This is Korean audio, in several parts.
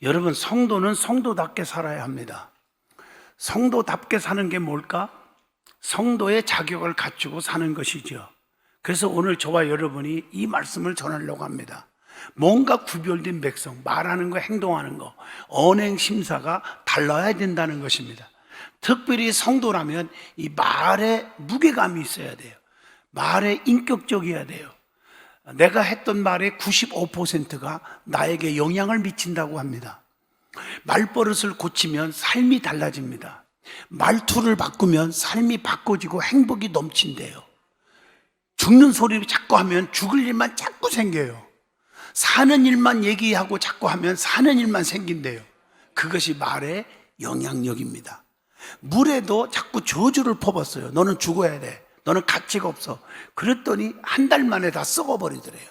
여러분, 성도는 성도답게 살아야 합니다. 성도답게 사는 게 뭘까? 성도의 자격을 갖추고 사는 것이죠. 그래서 오늘 저와 여러분이 이 말씀을 전하려고 합니다. 뭔가 구별된 백성, 말하는 거, 행동하는 거, 언행 심사가 달라야 된다는 것입니다. 특별히 성도라면 이 말에 무게감이 있어야 돼요. 말에 인격적이어야 돼요. 내가 했던 말의 95%가 나에게 영향을 미친다고 합니다. 말버릇을 고치면 삶이 달라집니다. 말투를 바꾸면 삶이 바꿔지고 행복이 넘친대요. 죽는 소리를 자꾸 하면 죽을 일만 자꾸 생겨요. 사는 일만 얘기하고 자꾸 하면 사는 일만 생긴대요. 그것이 말의 영향력입니다. 물에도 자꾸 저주를 퍼붓어요. 너는 죽어야 돼. 너는 가치가 없어. 그랬더니 한 달 만에 다 썩어버리더래요.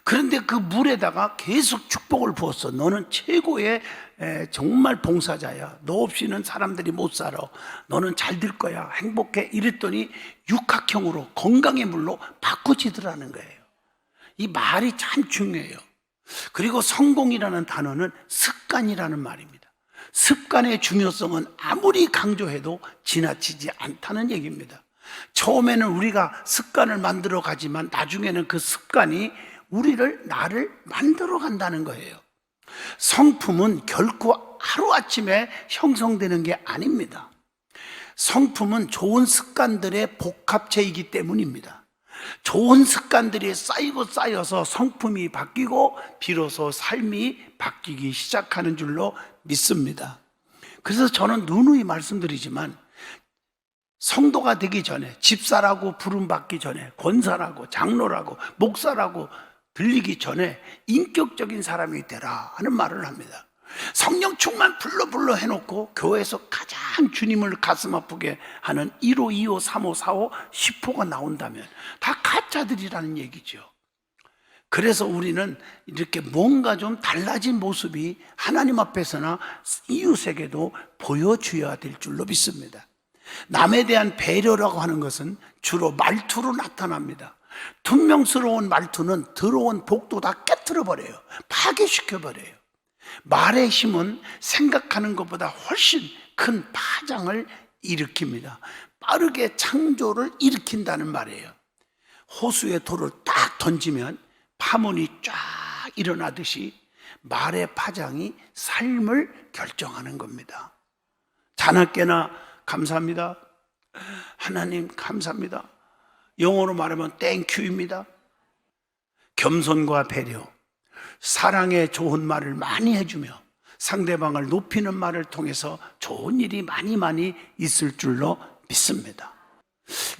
그런데 그 물에다가 계속 축복을 부었어. 너는 최고의 정말 봉사자야. 너 없이는 사람들이 못 살아. 너는 잘 될 거야. 행복해. 이랬더니 육각형으로 건강의 물로 바꿔지더라는 거예요. 이 말이 참 중요해요. 그리고 성공이라는 단어는 습관이라는 말입니다. 습관의 중요성은 아무리 강조해도 지나치지 않다는 얘기입니다. 처음에는 우리가 습관을 만들어 가지만 나중에는 그 습관이 나를 만들어 간다는 거예요. 성품은 결코 하루아침에 형성되는 게 아닙니다. 성품은 좋은 습관들의 복합체이기 때문입니다. 좋은 습관들이 쌓여서 성품이 바뀌고 비로소 삶이 바뀌기 시작하는 줄로 믿습니다. 그래서 저는 누누이 말씀드리지만 성도가 되기 전에, 집사라고 부름받기 전에, 권사라고, 장로라고, 목사라고 들리기 전에 인격적인 사람이 되라 하는 말을 합니다. 성령 충만 불러 해놓고 교회에서 가장 주님을 가슴 아프게 하는 1호, 2호, 3호, 4호, 10호가 나온다면 다 가짜들이라는 얘기죠. 그래서 우리는 이렇게 뭔가 좀 달라진 모습이 하나님 앞에서나 이웃에게도 보여줘야 될 줄로 믿습니다. 남에 대한 배려라고 하는 것은 주로 말투로 나타납니다. 퉁명스러운 말투는 들어온 복도 다 깨트려버려요. 파괴시켜버려요. 말의 힘은 생각하는 것보다 훨씬 큰 파장을 일으킵니다. 빠르게 창조를 일으킨다는 말이에요. 호수에 돌을 딱 던지면 파문이 쫙 일어나듯이 말의 파장이 삶을 결정하는 겁니다. 자나깨나 감사합니다. 하나님 감사합니다. 영어로 말하면 땡큐입니다. 겸손과 배려, 사랑의 좋은 말을 많이 해주며 상대방을 높이는 말을 통해서 좋은 일이 많이 있을 줄로 믿습니다.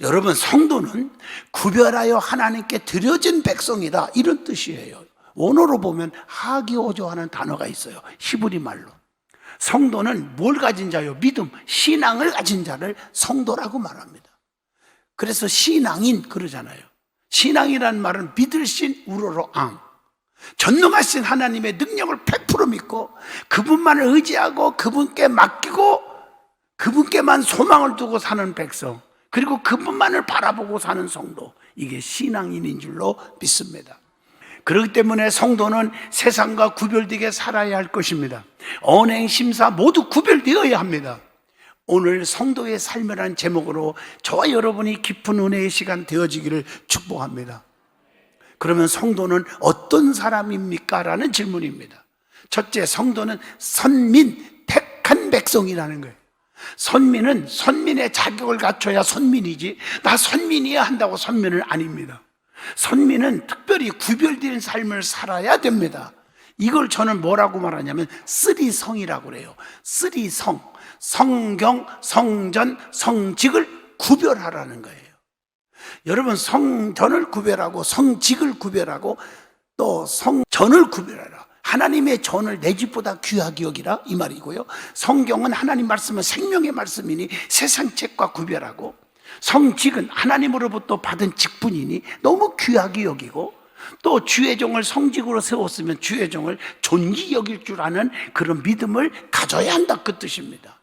여러분, 성도는 구별하여 하나님께 드려진 백성이다, 이런 뜻이에요. 원어로 보면 하기오조하는 단어가 있어요. 히브리 말로. 성도는 뭘 가진 자요? 믿음, 신앙을 가진 자를 성도라고 말합니다. 그래서 신앙인 그러잖아요. 신앙이라는 말은 믿을신 우러러 앙, 전능하신 하나님의 능력을 100% 믿고 그분만을 의지하고 그분께 맡기고 그분께만 소망을 두고 사는 백성, 그리고 그분만을 바라보고 사는 성도, 이게 신앙인인 줄로 믿습니다. 그렇기 때문에 성도는 세상과 구별되게 살아야 할 것입니다. 언행, 심사 모두 구별되어야 합니다. 오늘 성도의 삶이라는 제목으로 저와 여러분이 깊은 은혜의 시간 되어지기를 축복합니다. 그러면 성도는 어떤 사람입니까? 라는 질문입니다. 첫째, 성도는 선민, 택한 백성이라는 거예요. 선민은 선민의 자격을 갖춰야 선민이지, 나 선민이야 한다고 선민은 아닙니다. 선민은 특별히 구별된 삶을 살아야 됩니다. 이걸 저는 뭐라고 말하냐면 쓰리성이라고 그래요. 쓰리성, 성경, 성전, 성직을 구별하라는 거예요. 여러분, 성전을 구별하고 성직을 구별하고 또 성전을 구별하라. 하나님의 전을 내 집보다 귀하게 여기라, 이 말이고요. 성경은 하나님 말씀은 생명의 말씀이니 세상 책과 구별하고, 성직은 하나님으로부터 받은 직분이니 너무 귀하게 여기고, 또 주의 종을 성직으로 세웠으면 주의 종을 존귀 여길 줄 아는 그런 믿음을 가져야 한다, 그 뜻입니다.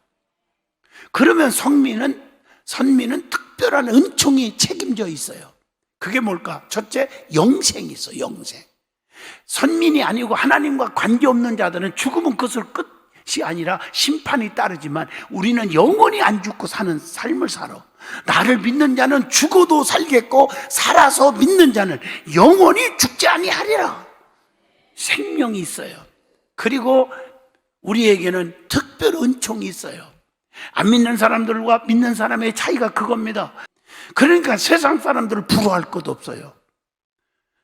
그러면 선민은 특별한 은총이 책임져 있어요. 그게 뭘까? 첫째, 영생이 있어. 영생. 선민이 아니고 하나님과 관계없는 자들은 죽으면 그것을 끝이 아니라 심판이 따르지만 우리는 영원히 안 죽고 사는 삶을 살아. 나를 믿는 자는 죽어도 살겠고 살아서 믿는 자는 영원히 죽지 아니하리라. 생명이 있어요. 그리고 우리에게는 특별 은총이 있어요. 안 믿는 사람들과 믿는 사람의 차이가 그겁니다. 그러니까 세상 사람들을 부러워할 것도 없어요.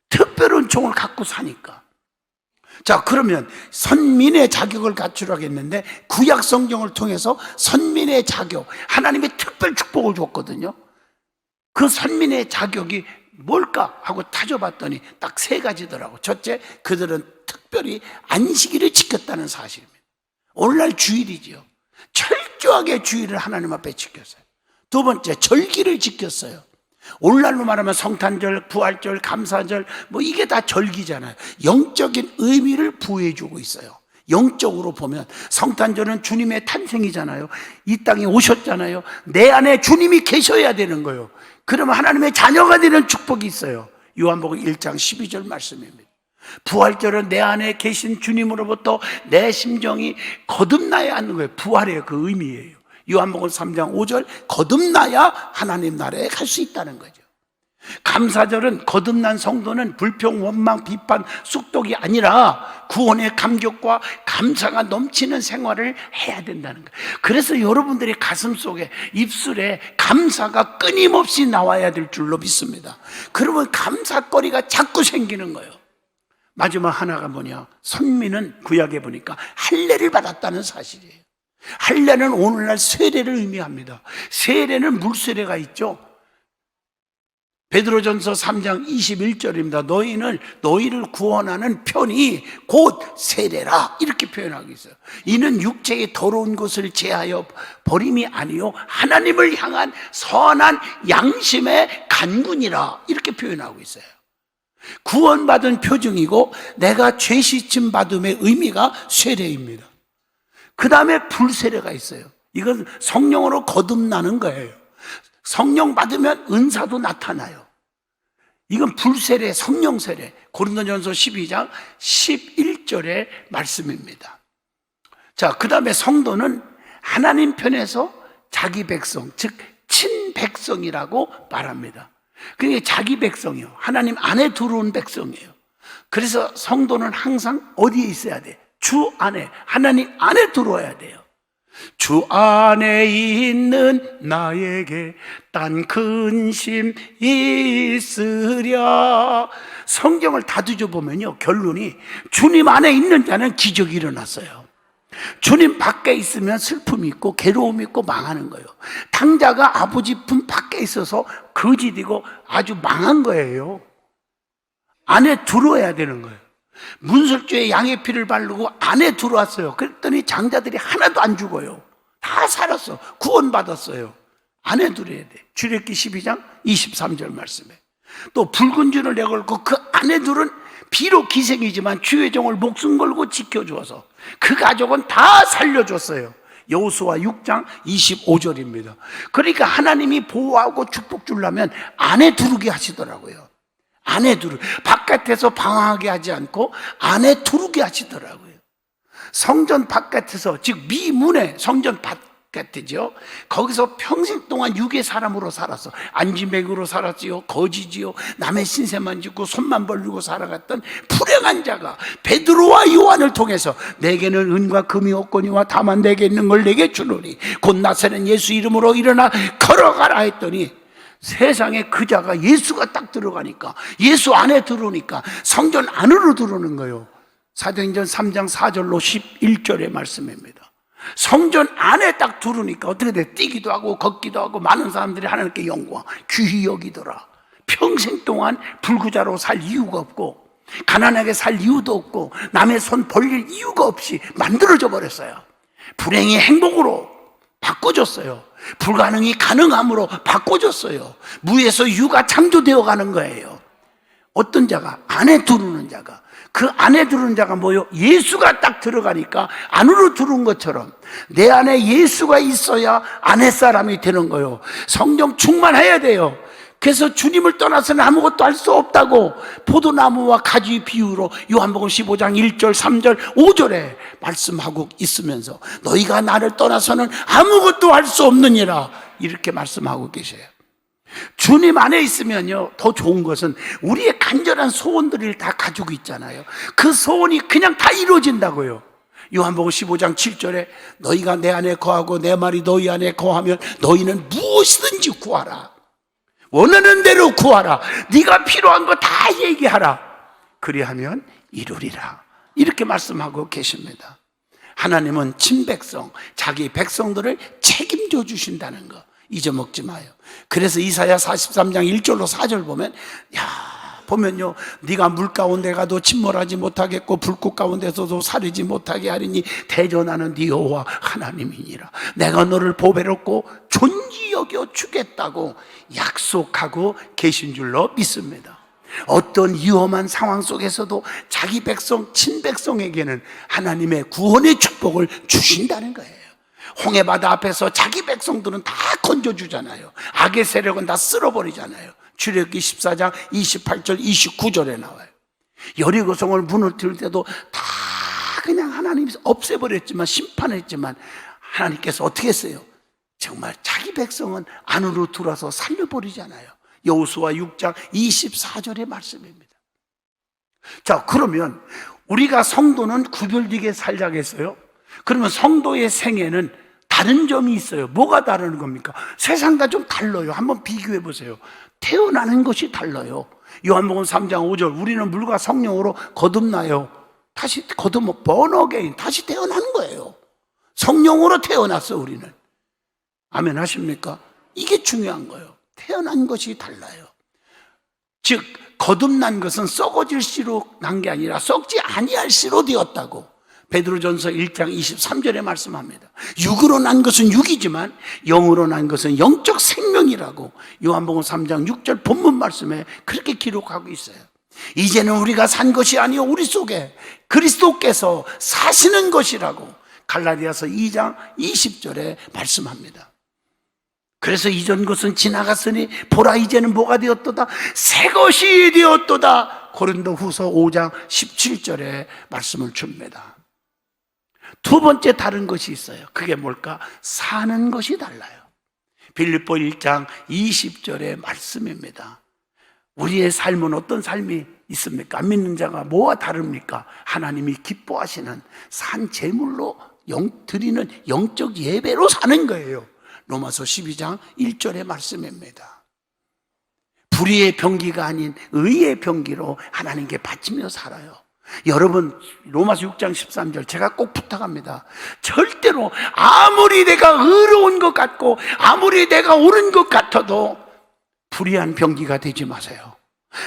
특별 은총을 갖고 사니까. 자, 그러면 선민의 자격을 갖추라고 했는데 구약 성경을 통해서 선민의 자격, 하나님의 특별 축복을 줬거든요. 그 선민의 자격이 뭘까 하고 따져봤더니 딱 세 가지더라고. 첫째, 그들은 특별히 안식일을 지켰다는 사실입니다. 오늘날 주일이지요. 철저하게 주일을 하나님 앞에 지켰어요. 두 번째, 절기를 지켰어요. 오늘날로 말하면 성탄절, 부활절, 감사절, 이게 다 절기잖아요. 영적인 의미를 부여해주고 있어요. 영적으로 보면 성탄절은 주님의 탄생이잖아요. 이 땅에 오셨잖아요. 내 안에 주님이 계셔야 되는 거예요. 그러면 하나님의 자녀가 되는 축복이 있어요. 요한복음 1장 12절 말씀입니다. 부활절은 내 안에 계신 주님으로부터 내 심정이 거듭나야 하는 거예요. 부활의 그 의미예요. 요한복음 3장 5절, 거듭나야 하나님 나라에 갈 수 있다는 거죠. 감사절은 거듭난 성도는 불평, 원망, 비판, 쑥독이 아니라 구원의 감격과 감사가 넘치는 생활을 해야 된다는 거예요. 그래서 여러분들의 가슴 속에, 입술에 감사가 끊임없이 나와야 될 줄로 믿습니다. 그러면 감사거리가 자꾸 생기는 거예요. 마지막 하나가 뭐냐? 선민은 구약에 보니까 할례를 받았다는 사실이에요. 할례는 오늘날 세례를 의미합니다. 세례는 물세례가 있죠. 베드로전서 3장 21절입니다. 너희를 구원하는 편이 곧 세례라, 이렇게 표현하고 있어요. 이는 육체의 더러운 것을 제하여 버림이 아니요 하나님을 향한 선한 양심의 간군이라, 이렇게 표현하고 있어요. 구원받은 표징이고 내가 죄 씻음 받음의 의미가 세례입니다. 그 다음에 불세례가 있어요. 이건 성령으로 거듭나는 거예요. 성령 받으면 은사도 나타나요. 이건 불세례, 성령 세례. 고린도전서 12장 11절의 말씀입니다. 자, 그 다음에 성도는 하나님 편에서 자기 백성, 즉 친백성이라고 말합니다. 그게 자기 백성이요, 하나님 안에 들어온 백성이에요. 그래서 성도는 항상 어디에 있어야 돼? 주 안에, 하나님 안에 들어와야 돼요. 주 안에 있는 나에게 딴 근심 있으랴. 성경을 다 뒤져보면요, 결론이 주님 안에 있는 자는 기적이 일어났어요. 주님 밖에 있으면 슬픔이 있고 괴로움이 있고 망하는 거예요. 탕자가 아버지 품 밖에 있어서 거짓이고 아주 망한 거예요. 안에 들어와야 되는 거예요. 문설주에 양의 피를 바르고 안에 들어왔어요. 그랬더니 장자들이 하나도 안 죽어요. 다 살았어. 구원받았어요. 안에 들어야 돼. 출애굽기 12장 23절 말씀에 또 붉은 줄을 내걸고 그 안에 들은 비록 기생이지만 주의 종을 목숨 걸고 지켜주어서 그 가족은 다 살려줬어요. 여호수아 6장 25절입니다. 그러니까 하나님이 보호하고 축복 주려면 안에 두르게 하시더라고요. 안에 두르, 바깥에서 방황하게 하지 않고 안에 두르게 하시더라고요. 성전 바깥에서, 즉 미문에, 성전 바깥이죠. 거기서 평생 동안 육의 사람으로 살았어. 안지맥으로 살았지요. 거지지요. 남의 신세만 짓고 손만 벌리고 살아갔던 불행한 자가 베드로와 요한을 통해서 내게는 은과 금이 없거니와 다만 내게 있는 걸 내게 주노니 곧 나사렛 예수 이름으로 일어나 걸어가라 했더니 세상에 그 자가 예수가 딱 들어가니까, 예수 안에 들어오니까 성전 안으로 들어오는 거예요. 사도행전 3장 4절로 11절의 말씀입니다. 성전 안에 딱 들어오니까 어떻게 돼? 뛰기도 하고 걷기도 하고 많은 사람들이 하나님께 영광 귀히 여기더라. 평생 동안 불구자로 살 이유가 없고 가난하게 살 이유도 없고 남의 손 벌릴 이유가 없이 만들어져 버렸어요. 불행이 행복으로 바꿔줬어요. 불가능이 가능함으로 바꿔줬어요. 무에서 유가 창조되어 가는 거예요. 어떤 자가, 안에 들어오는 자가, 그 안에 들어오는 자가 뭐요? 예수가 딱 들어가니까 안으로 들어온 것처럼 내 안에 예수가 있어야 안에 사람이 되는 거예요. 성령 충만해야 돼요. 그래서 주님을 떠나서는 아무것도 할 수 없다고 포도나무와 가지 비유로 요한복음 15장 1절, 3절, 5절에 말씀하고 있으면서 너희가 나를 떠나서는 아무것도 할 수 없느니라 이렇게 말씀하고 계세요. 주님 안에 있으면요, 더 좋은 것은 우리의 간절한 소원들을 다 가지고 있잖아요. 그 소원이 그냥 다 이루어진다고요. 요한복음 15장 7절에 너희가 내 안에 거하고 내 말이 너희 안에 거하면 너희는 무엇이든지 구하라. 원하는 대로 구하라. 네가 필요한 거 다 얘기하라. 그리하면 이루리라. 이렇게 말씀하고 계십니다. 하나님은 친백성, 자기 백성들을 책임져 주신다는 거 잊어먹지 마요. 그래서 이사야 43장 1절로 4절 보면 보면요, 네가 물 가운데 가도 침몰하지 못하겠고 불꽃 가운데서도 사르지 못하게 하리니 대전하는 네 여호와 하나님이니라. 내가 너를 보배롭고 존귀 여겨 주겠다고 약속하고 계신 줄로 믿습니다. 어떤 위험한 상황 속에서도 자기 백성, 친백성에게는 하나님의 구원의 축복을 주신다는 거예요. 홍해바다 앞에서 자기 백성들은 다 건져주잖아요. 악의 세력은 다 쓸어버리잖아요. 출애굽기 14장 28절 29절에 나와요. 여리고성을 무너뜨릴 때도 다 그냥 하나님이 없애버렸지만, 심판했지만 하나님께서 어떻게 했어요? 정말 자기 백성은 안으로 들어와서 살려버리잖아요. 여호수아 6장 24절의 말씀입니다. 자, 그러면 우리가 성도는 구별되게 살자겠어요? 그러면 성도의 생애는 다른 점이 있어요. 뭐가 다른 겁니까? 세상과 좀 달라요. 한번 비교해 보세요. 태어나는 것이 달라요. 요한복음 3장 5절 우리는 물과 성령으로 거듭나요. 다시 거듭, born again, 다시 태어나는 거예요. 성령으로 태어났어 우리는. 아멘 하십니까? 이게 중요한 거예요. 태어난 것이 달라요. 즉 거듭난 것은 썩어질 씨로 난 게 아니라 썩지 아니할 씨로 되었다고 베드로전서 1장 23절에 말씀합니다. 육으로 난 것은 육이지만 영으로 난 것은 영적 생명이라고 요한복음 3장 6절 본문 말씀에 그렇게 기록하고 있어요. 이제는 우리가 산 것이 아니요 우리 속에 그리스도께서 사시는 것이라고 갈라디아서 2장 20절에 말씀합니다. 그래서 이전 것은 지나갔으니 보라 이제는 뭐가 되었도다? 새 것이 되었도다. 고린도후서 5장 17절에 말씀을 줍니다. 두 번째 다른 것이 있어요. 그게 뭘까? 사는 것이 달라요. 빌립보 1장 20절의 말씀입니다. 우리의 삶은 어떤 삶이 있습니까? 안 믿는 자가 뭐와 다릅니까? 하나님이 기뻐하시는 산 제물로 드리는 영적 예배로 사는 거예요. 로마서 12장 1절의 말씀입니다. 불의의 병기가 아닌 의의 병기로 하나님께 바치며 살아요. 여러분 로마서 6장 13절 제가 꼭 부탁합니다. 절대로 아무리 내가 의로운 것 같고 아무리 내가 옳은 것 같아도 불의한 병기가 되지 마세요.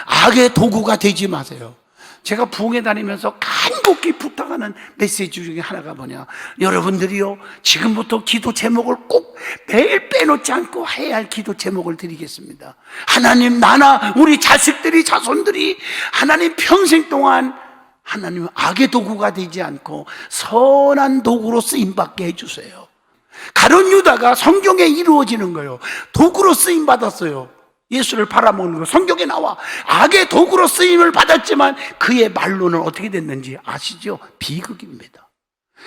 악의 도구가 되지 마세요. 제가 부흥회 다니면서 간곡히 부탁하는 메시지 중에 하나가 뭐냐, 여러분들이요 지금부터 기도 제목을 꼭 매일 빼놓지 않고 해야 할 기도 제목을 드리겠습니다. 하나님, 나나 우리 자식들이 자손들이 하나님 평생 동안 하나님 악의 도구가 되지 않고 선한 도구로 쓰임받게 해주세요. 가룟 유다가 성경에 이루어지는 거예요. 도구로 쓰임받았어요. 예수를 팔아먹는 거 성경에 나와. 악의 도구로 쓰임을 받았지만 그의 말로는 어떻게 됐는지 아시죠? 비극입니다.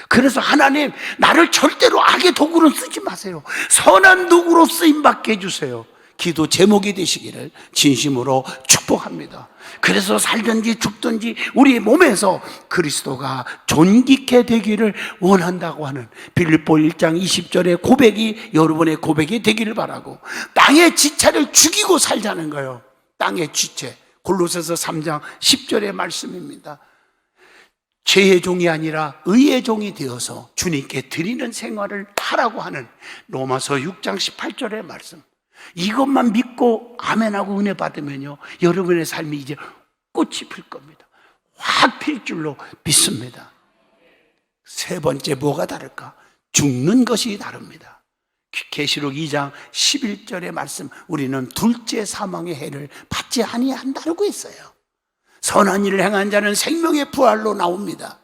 그래서 하나님, 나를 절대로 악의 도구로 쓰지 마세요. 선한 도구로 쓰임받게 해주세요. 기도 제목이 되시기를 진심으로 축복합니다. 그래서 살든지 죽든지 우리 몸에서 그리스도가 존귀케 되기를 원한다고 하는 빌립보 1장 20절의 고백이 여러분의 고백이 되기를 바라고, 땅의 지체를 죽이고 살자는 거예요. 땅의 지체, 골로새서 3장 10절의 말씀입니다. 죄의 종이 아니라 의의 종이 되어서 주님께 드리는 생활을 하라고 하는 로마서 6장 18절의 말씀. 이것만 믿고 아멘하고 은혜 받으면요 여러분의 삶이 이제 꽃이 필 겁니다. 확 필 줄로 믿습니다. 세 번째 뭐가 다를까? 죽는 것이 다릅니다. 계시록 2장 11절의 말씀, 우리는 둘째 사망의 해를 받지 아니한다고 했어요. 선한 일을 행한 자는 생명의 부활로 나옵니다.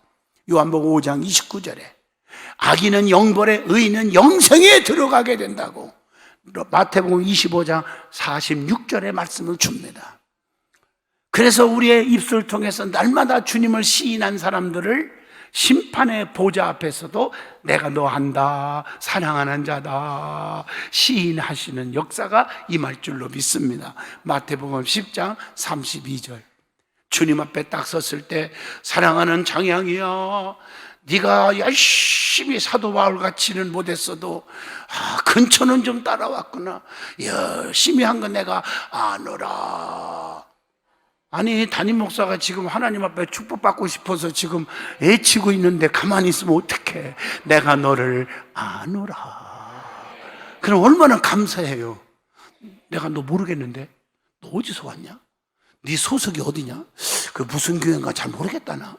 요한복음 5장 29절에 악인은 영벌에 의인은 영생에 들어가게 된다고 마태복음 25장 46절의 말씀을 줍니다. 그래서 우리의 입술을 통해서 날마다 주님을 시인한 사람들을 심판의 보좌 앞에서도 내가 너 한다, 사랑하는 자다 시인하시는 역사가 임할 줄로 믿습니다. 마태복음 10장 32절. 주님 앞에 딱 섰을 때 사랑하는 장양이야, 네가 열심히 사도 바울같이는 못했어도 근처는 좀 따라왔구나. 열심히 한 거 내가 아노라. 아니, 담임 목사가 지금 하나님 앞에 축복받고 싶어서 지금 애치고 있는데 가만히 있으면 어떡해. 내가 너를 아노라. 그럼 얼마나 감사해요. 내가 너 모르겠는데 너 어디서 왔냐? 네 소속이 어디냐? 그 무슨 교회인가 잘 모르겠다 나.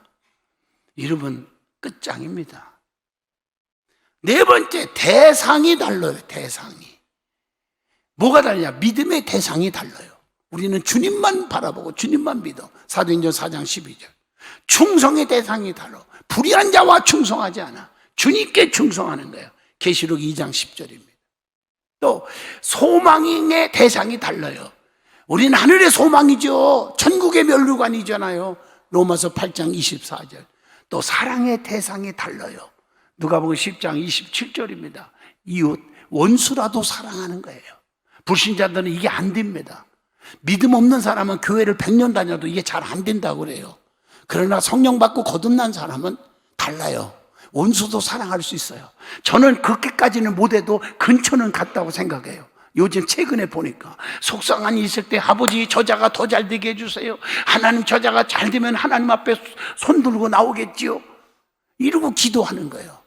이러면 끝장입니다. 네 번째, 대상이 달라요. 대상이 뭐가 다르냐? 믿음의 대상이 달라요. 우리는 주님만 바라보고 주님만 믿어. 사도행전 4장 12절. 충성의 대상이 달라. 불의한 자와 충성하지 않아. 주님께 충성하는 거예요. 계시록 2장 10절입니다. 또 소망의 대상이 달라요. 우리는 하늘의 소망이죠. 천국의 면류관이잖아요. 로마서 8장 24절. 또 사랑의 대상이 달라요. 누가복음 10장 27절입니다. 이웃 원수라도 사랑하는 거예요. 불신자들은 이게 안 됩니다. 믿음 없는 사람은 교회를 100년 다녀도 이게 잘 안 된다고 그래요. 그러나 성령 받고 거듭난 사람은 달라요. 원수도 사랑할 수 있어요. 저는 그렇게까지는 못해도 근처는 갔다고 생각해요. 요즘 최근에 보니까 속상한 일 있을 때 아버지 저자가 더 잘 되게 해주세요. 하나님 저자가 잘 되면 하나님 앞에 손 들고 나오겠지요. 이러고 기도하는 거예요.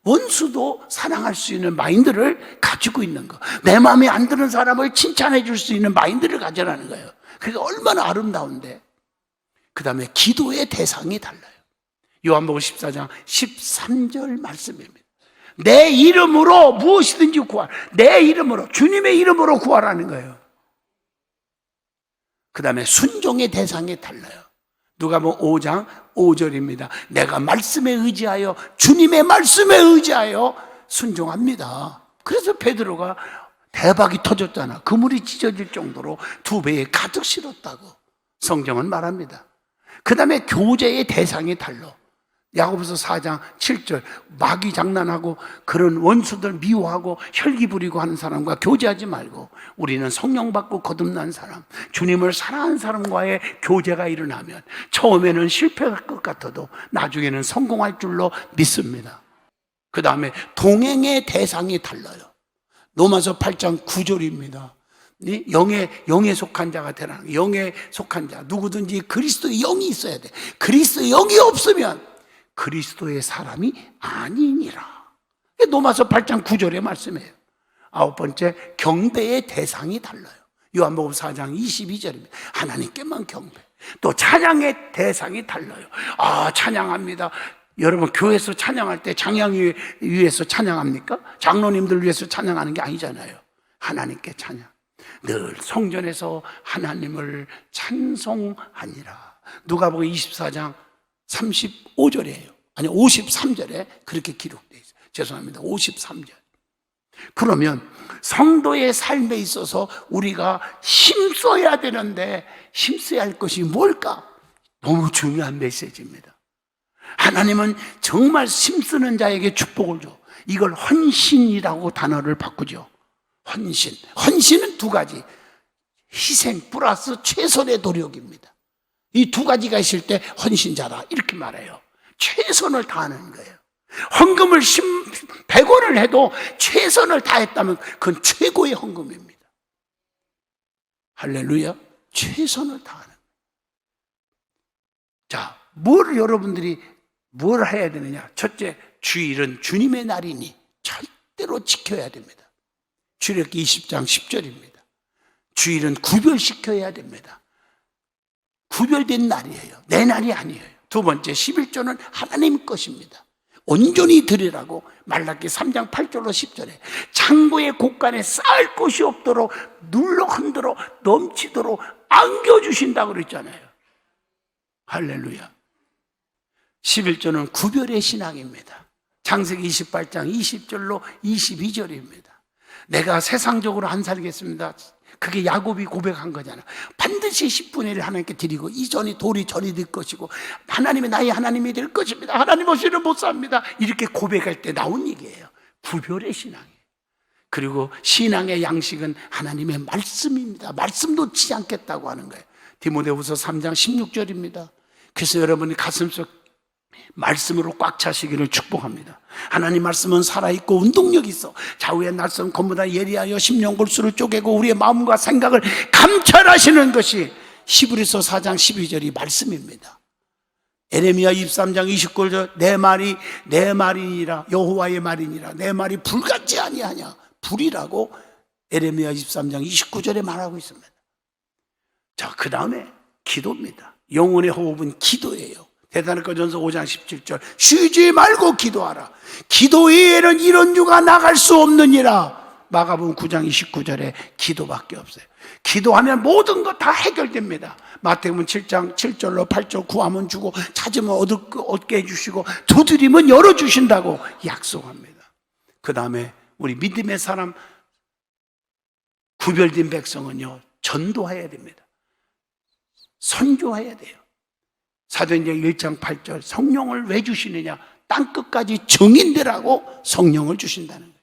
원수도 사랑할 수 있는 마인드를 가지고 있는 거. 내 마음에 안 드는 사람을 칭찬해 줄 수 있는 마인드를 가져라는 거예요. 그게 얼마나 아름다운데. 그 다음에 기도의 대상이 달라요. 요한복음 14장 13절 말씀입니다. 내 이름으로 무엇이든지 구하라. 내 이름으로, 주님의 이름으로 구하라는 거예요. 그 다음에 순종의 대상이 달라요. 누가복음 5장 5절입니다. 내가 말씀에 의지하여, 주님의 말씀에 의지하여 순종합니다. 그래서 베드로가 대박이 터졌잖아. 그물이 찢어질 정도로 2배에 가득 실었다고 성경은 말합니다. 그 다음에 교제의 대상이 달라. 야고보서 4장 7절. 마귀 장난하고 그런 원수들 미워하고 혈기 부리고 하는 사람과 교제하지 말고 우리는 성령 받고 거듭난 사람, 주님을 사랑하는 사람과의 교제가 일어나면 처음에는 실패할 것 같아도 나중에는 성공할 줄로 믿습니다. 그 다음에 동행의 대상이 달라요. 로마서 8장 9절입니다. 영에 속한 자가 되라는 거예요. 영에 속한 자, 누구든지 그리스도의 영이 있어야 돼. 그리스도의 영이 없으면 그리스도의 사람이 아니니라. 로마서 8장 9절의 말씀이에요. 9번째, 경배의 대상이 달라요. 요한복음 4장 22절입니다. 하나님께만 경배. 또 찬양의 대상이 달라요. 찬양합니다. 여러분, 교회에서 찬양할 때 장양 위에서 찬양합니까? 장로님들 위해서 찬양하는 게 아니잖아요. 하나님께 찬양. 늘 성전에서 하나님을 찬송하니라. 누가복음 24장 35절이에요. 아니 53절에 그렇게 기록되어 있어요. 죄송합니다. 53절. 그러면 성도의 삶에 있어서 우리가 힘써야 되는데 힘써야 할 것이 뭘까? 너무 중요한 메시지입니다. 하나님은 정말 힘쓰는 자에게 축복을 줘. 이걸 헌신이라고 단어를 바꾸죠. 헌신. 헌신은 두 가지. 희생 플러스 최선의 노력입니다. 이 두 가지가 있을 때 헌신자다 이렇게 말해요. 최선을 다하는 거예요. 헌금을 100원을 해도 최선을 다했다면 그건 최고의 헌금입니다. 할렐루야. 최선을 다하는 거예요. 자, 여러분들이 뭘 해야 되느냐? 첫째, 주일은 주님의 날이니 절대로 지켜야 됩니다. 출애굽기 20장 10절입니다. 주일은 구별시켜야 됩니다. 구별된 날이에요. 내 날이 아니에요. 두 번째, 11조는 하나님 것입니다. 온전히 드리라고 말라기 3장 8절로 10절에 창고의 곳간에 쌓을 곳이 없도록 눌러 흔들어 넘치도록 안겨주신다고 그랬잖아요. 할렐루야. 11조는 구별의 신앙입니다. 창세기 28장 20절로 22절입니다. 내가 세상적으로 안 살겠습니다. 그게 야곱이 고백한 거잖아. 반드시 10분의 1 하나님께 드리고 이 전이 돌이 전이 될 것이고 하나님이 나의 하나님이 될 것입니다. 하나님 없이는 못 삽니다. 이렇게 고백할 때 나온 얘기예요. 구별의 신앙이에요. 그리고 신앙의 양식은 하나님의 말씀입니다. 말씀 놓지 않겠다고 하는 거예요. 디모데후서 3장 16절입니다. 그래서 여러분이 가슴속 말씀으로 꽉 차시기를 축복합니다. 하나님 말씀은 살아있고 운동력이 있어 좌우의 낯선 검보다 예리하여 심령골수를 쪼개고 우리의 마음과 생각을 감찰하시는 것이 히브리서 4장 12절이 말씀입니다. 에레미야 23장 29절 내 말이 내 말이니라 여호와의 말이니라 내 말이 불같지 아니하냐 불이라고 에레미야 23장 29절에 말하고 있습니다. 자, 그 다음에 기도입니다. 영혼의 호흡은 기도예요. 데살로니가전서 5장 17절 쉬지 말고 기도하라. 기도 외에는 이런 유가 나갈 수 없느니라. 마가복음 9장 29절에 기도밖에 없어요. 기도하면 모든 것 다 해결됩니다. 마태복음 7장 7절로 8절 구하면 주고 찾으면 얻게 해주시고 두드리면 열어주신다고 약속합니다. 그 다음에 우리 믿음의 사람 구별된 백성은요 전도해야 됩니다. 선교해야 돼요. 사도행전 1장 8절 성령을 왜 주시느냐 땅끝까지 증인되라고 성령을 주신다는 거예요.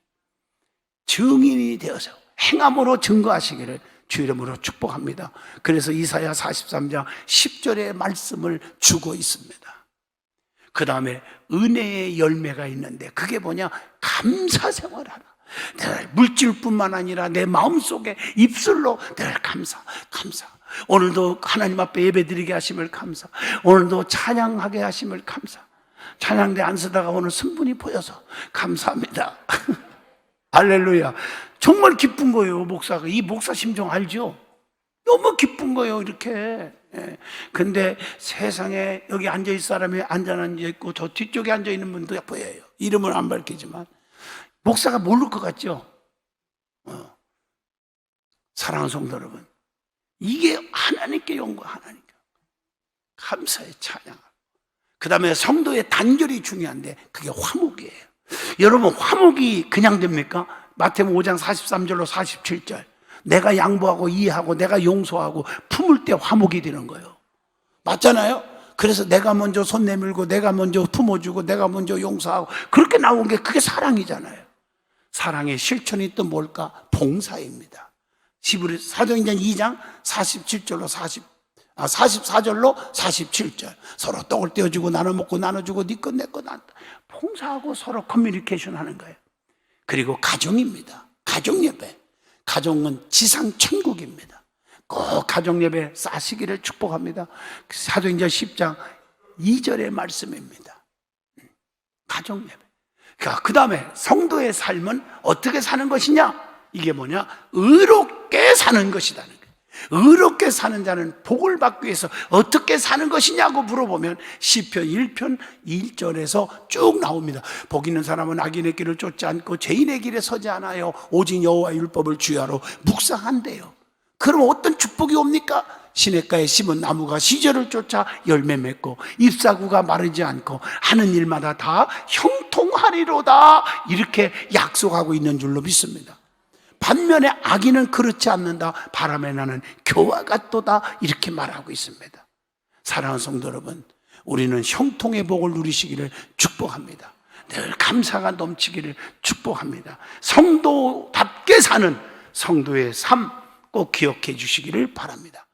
증인이 되어서 행함으로 증거하시기를 주 이름으로 축복합니다. 그래서 이사야 43장 10절의 말씀을 주고 있습니다. 그 다음에 은혜의 열매가 있는데 그게 뭐냐 감사 생활하라. 늘 물질뿐만 아니라 내 마음속에 입술로 늘 감사. 오늘도 하나님 앞에 예배드리게 하심을 감사. 오늘도 찬양하게 하심을 감사. 찬양대 안 쓰다가 오늘 성분이 보여서 감사합니다. 할렐루야. 정말 기쁜 거예요. 목사가. 이 목사 심정 알죠? 너무 기쁜 거예요. 이렇게. 근데 세상에 여기 앉아있을 사람이 앉아있고 저 뒤쪽에 앉아있는 분도 보여요. 이름을 안 밝히지만 목사가 모를 것 같죠? 사랑하는 성도 여러분, 이게 하나님께 용과 하나님께 감사의 찬양. 그 다음에 성도의 단결이 중요한데 그게 화목이에요. 여러분 화목이 그냥 됩니까? 마태복음 5장 43절로 47절 내가 양보하고 이해하고 내가 용서하고 품을 때 화목이 되는 거예요. 맞잖아요? 그래서 내가 먼저 손 내밀고 내가 먼저 품어주고 내가 먼저 용서하고 그렇게 나온 게 그게 사랑이잖아요. 사랑의 실천이 또 뭘까? 봉사입니다. 사도행전 2장 47절로 44절로 47절 서로 떡을 떼어주고 나눠 먹고 나눠주고 네 것 내 것 봉사하고 서로 커뮤니케이션 하는 거예요. 그리고 가정입니다. 가정 예배. 가정은 지상 천국입니다. 꼭 가정 예배 쌓으시기를 축복합니다. 사도행전 10장 2절의 말씀입니다. 가정 예배. 그러니까 그 다음에 성도의 삶은 어떻게 사는 것이냐? 이게 뭐냐? 의롭게 사는 것이라는 거예요. 의롭게 사는 자는 복을 받기 위해서 어떻게 사는 것이냐고 물어보면 시편 1편 1절에서 쭉 나옵니다. 복 있는 사람은 악인의 길을 쫓지 않고 죄인의 길에 서지 않아요. 오직 여호와의 율법을 주야로 묵상한대요. 그럼 어떤 축복이 옵니까? 시냇가에 심은 나무가 시절을 쫓아 열매 맺고 잎사구가 마르지 않고 하는 일마다 다 형통하리로다 이렇게 약속하고 있는 줄로 믿습니다. 반면에 악인은 그렇지 않는다. 바람에 나는 겨와 같도다 이렇게 말하고 있습니다. 사랑하는 성도 여러분, 우리는 형통의 복을 누리시기를 축복합니다. 늘 감사가 넘치기를 축복합니다. 성도답게 사는 성도의 삶 꼭 기억해 주시기를 바랍니다.